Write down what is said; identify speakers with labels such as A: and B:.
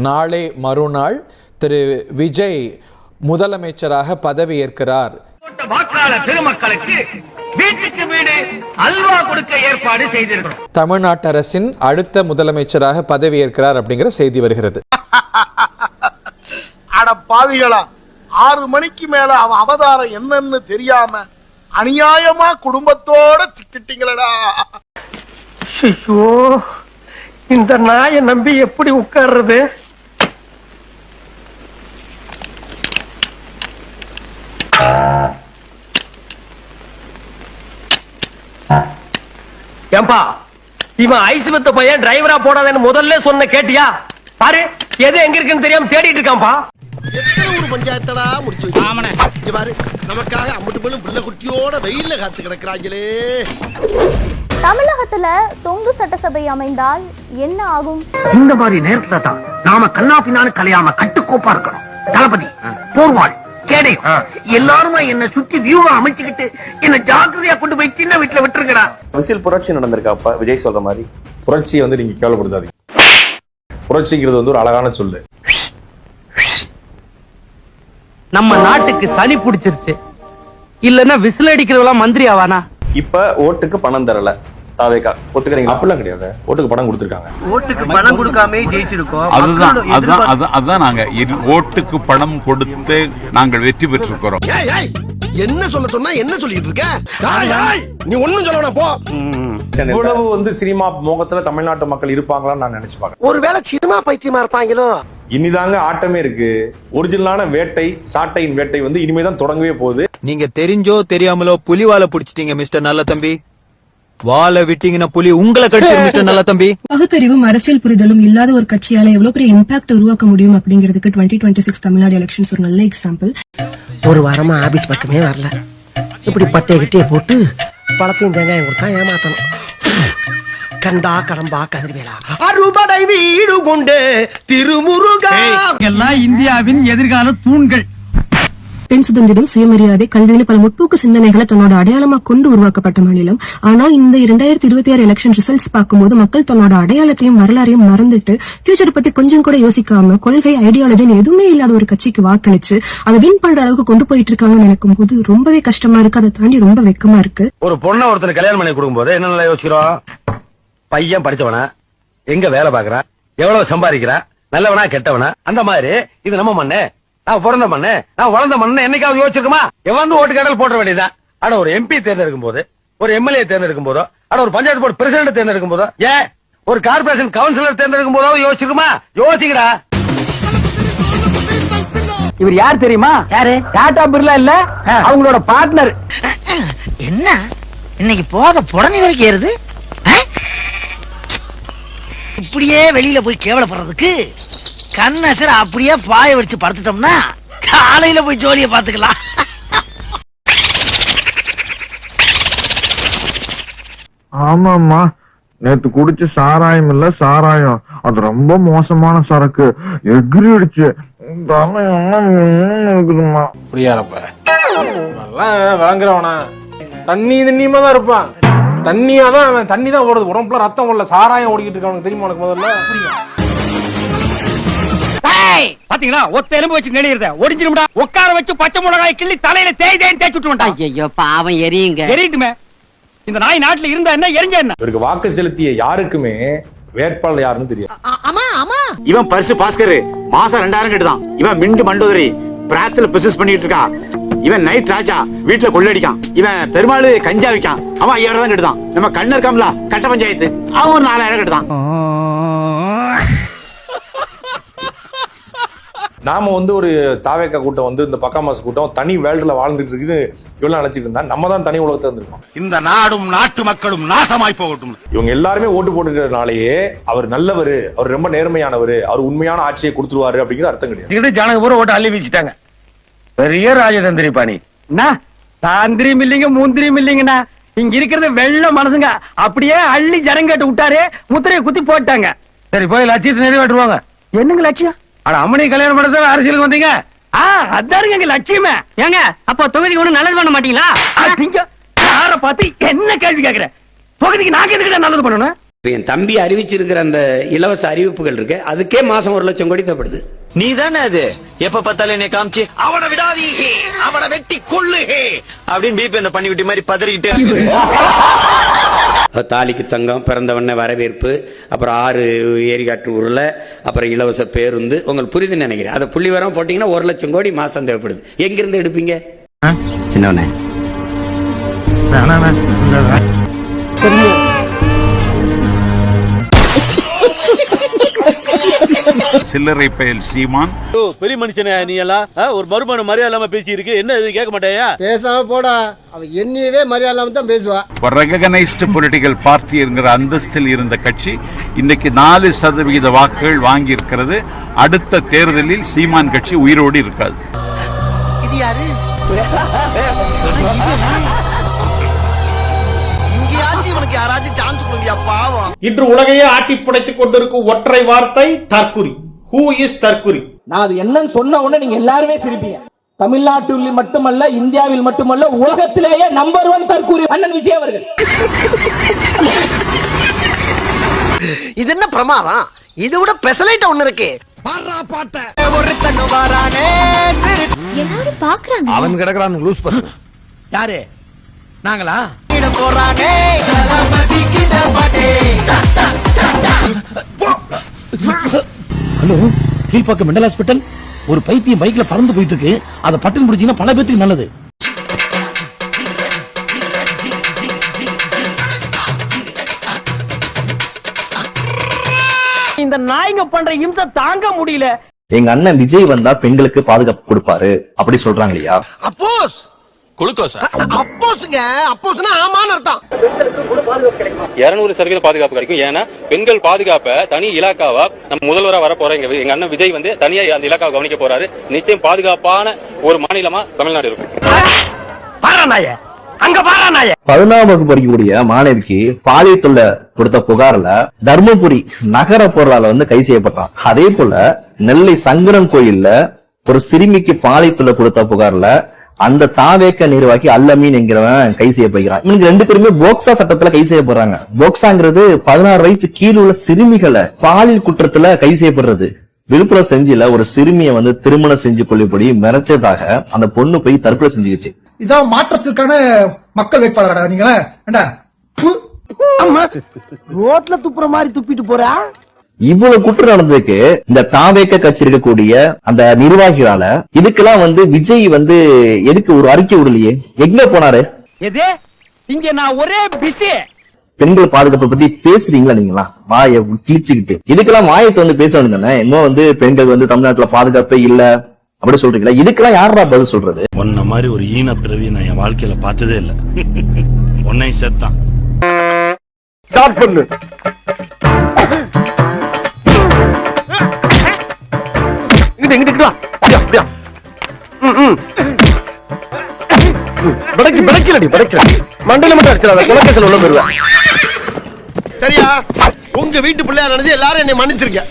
A: நாளை மறுநாள் திரு விஜய் முதலமைச்சராக பதவியேற்கிறார்.
B: வாக்காளர் பெருமக்களுக்கு வீட்டுக்கு வீடு அல்வா கொடுக்க ஏற்பாடு செய்திருக்கிறோம்.
A: தமிழ்நாட்டு அரசின் அடுத்த முதலமைச்சராக பதவியேற்கிறார் அப்படிங்கிற செய்தி வருகிறது.
C: அட பாவிகளா, 6 மணிக்கு மேல அவன் அவதாரம் என்னன்னு தெரியாம அநியாயமா குடும்பத்தோட சிக்கிட்டீங்களடா.
B: ஐயோ, இந்த நாயை நம்பி எப்படி உட்கார்றது? ஏம்பா, இவன் ஐஸ் வித்த பையன் டிரைவரா போடாதேன்னு முதல்ல சொன்ன கேட்டியா? பாரு, எது எங்க இருக்குன்னு தெரியாம தேடிட்டு இருக்கான்பா.
C: எத்தனை ஒரு பஞ்சாயத்தடா முடிச்சு வச்சு பாரு, நமக்காக அம்பட்டு பெண்ணும் பிள்ளை குட்டியோட வெயில்ல காத்து கிடக்குறாங்களே.
D: தமிழகத்துல தொங்கு சட்டசபை அமைந்தால் என்ன ஆகும்?
B: இந்த மாதிரி நேரத்துல தான் நாம கண்ணாபின்னான்னு கலையாம கட்டுக்கோப்பா இருக்கணும். தளபதி, போர்வாள், கேடயம் எல்லாருமே என்ன சுத்தி வியூவா அமைச்சுக்கிட்டு என்ன ஜாக்கிரதையா கொண்டு போய் சின்ன வீட்டுல விட்டுருக்கா.
E: விசில் புரட்சி நடந்திருக்காப்பா. விஜய் சொல்ற மாதிரி புரட்சியை நீங்க கேவலப்படுத்தாதீங்க. புரட்சிங்கிறது ஒரு அழகான சொல்லு.
F: நம்ம நாட்டுக்கு சளி பிடிச்சிருச்சு, இல்லன்னா விசில் அடிக்கிறவெல்லாம் மந்திரி ஆவானா?
E: இப்ப ஓட்டுக்கு பணம் தரல தாவேகா, ஒத்துக்கிறீங்க? அப்படிலாம் கிடையாது, ஓட்டுக்கு பணம் கொடுத்திருக்காங்க.
F: ஓட்டுக்கு பணம் கொடுக்காம ஜெயிச்சிருக்கோம்.
G: அதுதான் நாங்க ஓட்டுக்கு பணம் கொடுத்து நாங்கள் வெற்றி பெற்றிருக்கிறோம்.
C: என்ன சொல்ல சொன்னா என்ன சொல்லிட்டு இருக்க? நீ ஒண்ணும் சொல்லணும் போ.
E: இவ்வளவு சினிமா மோகத்துல தமிழ்நாட்டு மக்கள் இருப்பாங்களான்னு நான் நினைச்சு பாக்கிறேன்.
C: ஒருவேளை சினிமா பைத்தியமா இருப்பாங்களோ?
E: இனிதாங்க ஆட்டமே இருக்கு. ஒரிஜினலான வேட்டை, சாட்டையின் வேட்டை இனிமேதான் தொடங்கவே போகுது.
H: நீங்க தெரிஞ்சோ தெரியாமலோ புலிவாலை பிடிச்சிட்டீங்க மிஸ்டர் நல்ல தம்பி. வாழை விட்டீங்கன்னா புலி உங்களை கடிச்சிரு மிஸ்டர் நல்ல தம்பி.
I: பகுத்தறிவும் அரசியல் புரிதலும் இல்லாத ஒரு கட்சியால எவ்வளவு பெரிய இம்பாக்ட் உருவாக்க முடியும் அப்படிங்கிறதுக்கு 2026 தமிழ்நாடு எலெக்ஷன்ஸ் ஒரு நல்ல எக்ஸாம்பிள்.
B: ஒரு வாரமா ஆபீஸ் பக்கமே வரல. இப்படி பட்டைய கிட்டே போட்டு பழத்தையும் தேங்காயும் கொடுத்தா ஏமாத்தணும். கண்டா கடம்பா கதிர்வேலா அறுபடை வீடு கொண்டு திருமுருகா எல்லாம் இந்தியாவின் எதிர்கால தூண்கள்.
I: பெண் சுதந்திரம், சுயமரியாதை, கல்வின்னு பல முற்போக்கு சிந்தனைகளை தன்னோட அடையாளமா கொண்டு உருவாக்கப்பட்ட மாநிலம். ஆனா இந்த 2026 எலெக்ஷன் ரிசல்ட்ஸ் பார்க்கும்போது மக்கள் தன்னோட அடையாளத்தையும் வரலாறையும் மறந்துட்டு ஃபியூச்சரை பத்தி கொஞ்சம் கூட யோசிக்காம கொள்கை, ஐடியாலஜின்னு எதுவுமே இல்லாத ஒரு கட்சிக்கு வாக்களிச்சு அதை வின் பண்ற அளவுக்கு கொண்டு போயிட்டு இருக்காங்கன்னு நினைக்கும் போது ரொம்பவே கஷ்டமா இருக்கு. அதை தாண்டி ரொம்ப வெக்கமா இருக்கு.
B: ஒரு பொண்ணை ஒருத்தர் கல்யாணம் பண்ணி கொடுக்கும் போது என்ன யோசிக்கிறோம்? பையன் படிச்சவனா, எங்க வேலை பாக்குறான், எவ்வளவு சம்பாதிக்கிறான், நல்லவனா கெட்டவனா, அந்த மாதிரி இது நம்ம மண்ணு, நான் பிறந்த மண்ணு, நான் வளர்ந்த மண்ணு என்னைக்காவது யோசிச்சிருக்குமா? எவன் ஓட்டு கடல் போட்ட வேண்டியதான். ஆனா ஒரு எம்பி தேர்ந்தெடுக்கும் போது, ஒரு எம்எல்ஏ தேர்ந்தெடுக்கும் போதோ, ஆனா ஒரு பஞ்சாயத்து போர்டு பிரசிடண்ட் தேர்ந்தெடுக்கும் போதோ, ஏன் ஒரு கார்பரேஷன் கவுன்சிலர் தேர்ந்தெடுக்கும் போதாவது யோசிச்சிருக்குமா? யோசிக்கிறா.
F: இவர் யார் தெரியுமா? யாரு? டாடா பிர்லா இல்ல, அவங்களோட பார்ட்னர்.
J: என்ன இன்னைக்கு போத புடனி வரைக்கும் ஏறுது? இப்படியே வெளியில போய் கேவலப்படுறதுக்கு கண்ணசர் அப்படியே பாய வச்சு படுத்துட்டோம்னா காலையில போய் ஜோலிய பாத்துக்கலாம்.
K: ஆமாமா, நேத்து குடிச்ச சாராயம் இல்ல சாராயம், அது ரொம்ப மோசமான சரக்கு, எகிரி அடிச்சு இருக்குதுமா.
C: புரியாரப்ப வழங்குறவனா தண்ணி தண்ணியமா தான் இருப்பான். தண்ணியாதான் அவன் தண்ணி தான் ஓடுது, உடம்புல ரத்தம் ஓடல, சாராயம் ஓடிக்கிட்டு இருக்கானு தெரியுமா உனக்கு? முதல்ல
F: பாத்தீங்களா, ஒத்த எலும்பு வச்சு நெளியறத ஒடிஞ்சிரும்டா. உட்கார வச்சு பச்சை மிளகாய் கிள்ளி தலையில தேய்தேன்னு தேய்ச்சு விட்டுருவா. ஐயோ பாவம், எரியுங்க. எரியுமே, இந்த நாய் நாட்டுல இருந்தா என்ன, எரிஞ்ச என்ன?
E: இவருக்கு வாக்கு செலுத்திய யாருக்குமே வேட்பாளர் யாருன்னு தெரியும்.
J: ஆமா ஆமா,
F: இவன் பரிசு பாஸ்கர் மாசம் 2000 கட்டுதான். இவன் மிண்டு மண்டோதரி பிராத்துல பிசினஸ் பண்ணிட்டு இருக்கா. இவன் நைட் ராஜா வீட்டுல கொள்ளடிக்கான். இவன் பெருமாள் கஞ்சா விக்கான். அவன் 5000 தான் கட்டுதான். நம்ம கண்ணு இருக்காமல கட்ட பஞ்சாயத்து, அவன் ஒரு 4000 கட்டுதான்.
E: நாம ஒரு தாவேக்கா கூட்டம் இந்த பக்காமாஸ் கூட்டம் தனி வேர்ல்டுல வாழ்ந்துட்டு இருக்குன்னு இவ்வளவு நினைச்சிட்டு இருந்தா நம்ம தான் தனி உலகத்துல இருந்திருக்கோம்.
B: இந்த நாடும் நாட்டு மக்களும் நாசமாய் போகட்டும்.
E: இவங்க எல்லாருமே ஓட்டு போட்டுக்கிறதுனாலேயே அவர் நல்லவர், அவர் ரொம்ப நேர்மையானவர், அவர் உண்மையான ஆட்சியை கொடுத்துருவாரு அப்படிங்கிற அர்த்தம் கிடையாது.
B: ஜனகபுரம் ஓட்டு அள்ளி வீச்சிட்டாங்க. பெரிய ராஜதந்திரி பாணி. தாந்திரியும் இல்லைங்க, மூந்திரியும் இல்லைங்கண்ணா. இங்க இருக்கிறது வெள்ள மனசுங்க, அப்படியே அள்ளி ஜனங்கட்டு விட்டாரு, முத்திரையை குத்தி போட்டாங்க. சரி, போய் லட்சியத்தை நிறைவேற்றுவாங்க. என்னங்க லட்சியம்? ஆனா அம்மனை கல்யாணம் பண்ண அரசியலுக்கு வந்தீங்க. அதாருங்க எங்க லட்சியமே. ஏங்க அப்ப தொகுதிக்கு ஒண்ணு நல்லது பண்ண மாட்டீங்களா? யார பார்த்து என்ன கேள்வி கேக்குற? தொகுதிக்கு நாங்க எதுக்கு நல்லது பண்ணணும்?
L: என் தம்பி அறிவிச்சிருக்கிற அந்த இலவச அறிவிப்புகள் இருக்கு, அதுக்கே மாசம் 1 லட்சம் கோடி தேவைப்படுது.
H: நீ தானே அது எப்ப பார்த்தாலும் என்னை காமிச்சு அவனை விடாதீங்க அவனை வெட்டி கொள்ளுங்க அப்படின்னு பிபி அந்த பண்ணிவிட்டு மாதிரி பதறிக்கிட்டே
L: தாலிக்கு தங்கம், பிறந்தவண்ண வரவேற்பு, அப்புறம் 6 ஏரிகாட்டு ஊர்ல, அப்புறம் இலவச பேருந்து. உங்களுக்கு புரியுதுன்னு நினைக்கிறேன். அதை புள்ளி வரம் போட்டீங்கன்னா 1 லட்சம் கோடி மாசம் தேவைப்படுது. எங்கிருந்து எடுப்பீங்க? சின்னவனே
G: சில்லறை பயல் சீமான்
B: பெரிய மனுஷனே நீ எல்லாம் ஒரு மறுமண மரியாதை இல்லாம பேசி இருக்கு. என்ன இது கேட்க மாட்டேயா?
J: பேசாம போடா, அவன் என்னையவே மரியாதை இல்லாம தான் பேசுவா.
G: ரெகனைஸ்டு பொலிட்டிக்கல் பார்ட்டி என்கிற அந்தஸ்தில் இருந்த கட்சி இன்னைக்கு 4% வாக்குகள் வாங்கி இருக்கிறது. அடுத்த தேர்தலில் சீமான் கட்சி உயிரோடு இருக்காது.
J: இது யாரு? இவனுக்கு யாராச்சும் சான்ஸ் கொடுங்கயா பாவம்.
C: இன்று உலகையே ஆட்டி புடைத்துக் கொண்டிருக்கும் ஒற்றை வார்த்தை தற்குறி. Who is தற்குறி?
J: நான் அது என்னன்னு சொன்ன உடனே நீங்க எல்லாருமே சிரிப்பீங்க. தமிழ்நாட்டில் மட்டுமல்ல, இந்தியாவில் மட்டுமல்ல, உலகத்திலேயே நம்பர் 1 தற்குறி அண்ணன் விஜய் அவர்கள். இது என்ன பிரமாதம்? இதை விட பெசலைட் ஒண்ணு இருக்கு.
D: எல்லாரும் பாக்குறாங்க.
B: அவன் கிடக்குறான் லூஸ் பஸ்.
J: யாரு? நாங்களா?
C: Hello, Kilpauk mental hospital. ஒரு பைத்தியம் பைக்ல பறந்து போயிட்டு இருக்கு. அதை பட்டன் பிடிச்சீங்கன்னா பல பேருக்கு நல்லது. இந்த நாய்ங்க பண்ற இம்சை தாங்க முடியல.
F: எங்க அண்ணன் விஜய் வந்தா பெண்களுக்கு பாதுகாப்பு கொடுப்பாரு அப்படி சொல்றாங்க இல்லையா?
J: அப்போஸ் அப்போஸ்ங்க, அப்போஸ்னா ஆமான்னு அர்த்தம்.
M: 200% பாதுகாப்பு கிடைக்கும். ஏன்னா பெண்கள் பாதுகாப்ப தனி இலாக்காவா நம்ம முதல்வரா வர போற எங்க அண்ணன் விஜய் வந்து தனியா அந்த இலாக்காவை கவனிக்க போறாரு. நிச்சயம் பாதுகாப்பான ஒரு மாநிலமா தமிழ்நாடு இருக்கும்.
F: 11ஆம் வகுப்பு படிக்கக்கூடிய மாணவிக்கு பாலியல் தொல்லை கொடுத்த புகார்ல தர்மபுரி நகர போரால வந்து கைது செய்யப்பட்டான். அதே போல நெல்லை சங்கரன் கோயில்ல ஒரு சிறுமிக்கு பாலியல் தொல்லை கொடுத்த புகார்ல அந்த தாவேக்க நிர்வாகி அல்லமீன் என்கிறவன் கைது செய்யப்படுகிறான். இவங்க 2 பேருமே போக்சா சட்டத்துல கைது செய்யப்படுறாங்க. போக்சாங்கிறது 16 வயசு கீழ் உள்ள சிறுமிகளை பாலியல் குற்றத்துல கைது செய்யப்படுறது. விழுப்புரம் செஞ்சில ஒரு சிறுமியை வந்து திருமணம் செஞ்சு கொள்ளும்படி மிரட்டதாக அந்த பொண்ணு போய் தற்கொலை செஞ்சுக்கிச்சு.
J: இதான் மாற்றத்திற்கான மக்கள் வேட்பாளரா நீங்க? ரோட்ல துப்புற மாதிரி துப்பிட்டு போறா.
F: இவ்வளவு குற்றம் நடந்ததுக்கு இந்த தாவேக்க கட்சி இருக்கக்கூடிய அந்த நிர்வாகிகளால இதுக்கெல்லாம் வந்து விஜய் வந்து எதுக்கு ஒரு அறிக்கை விடலையே? எங்க போனாரு?
J: எது? இங்க நான் ஒரே பிஸி.
F: பெண்கள் பாதுகாப்பை பத்தி பேசுறீங்களா நீங்களா? வாயை கிழிச்சுக்கிட்டு இதுக்கெல்லாம் வாயத்தை வந்து பேச வேண்டியது தானே? இன்னும் வந்து பெண்கள் வந்து தமிழ்நாட்டுல பாதுகாப்பே இல்ல அப்படி சொல்றீங்களா? இதுக்கெல்லாம் யாரா பதில் சொல்றது?
B: உன்ன மாதிரி ஒரு ஈன பிறவி நான் என் வாழ்க்கையில பார்த்ததே இல்ல. உன்னை சேர்த்தான். ஸ்டார்ட் பண்ணு. இங்கிட்டு வா. அப்படியா? மண்டல மட்டும் அடிச்சிடாத. குலக்கேசல் உள்ள போயிருவேன். சரியா? உங்க வீட்டு பிள்ளையா நினைச்சு எல்லாரும் என்னை மன்னிச்சிருக்க.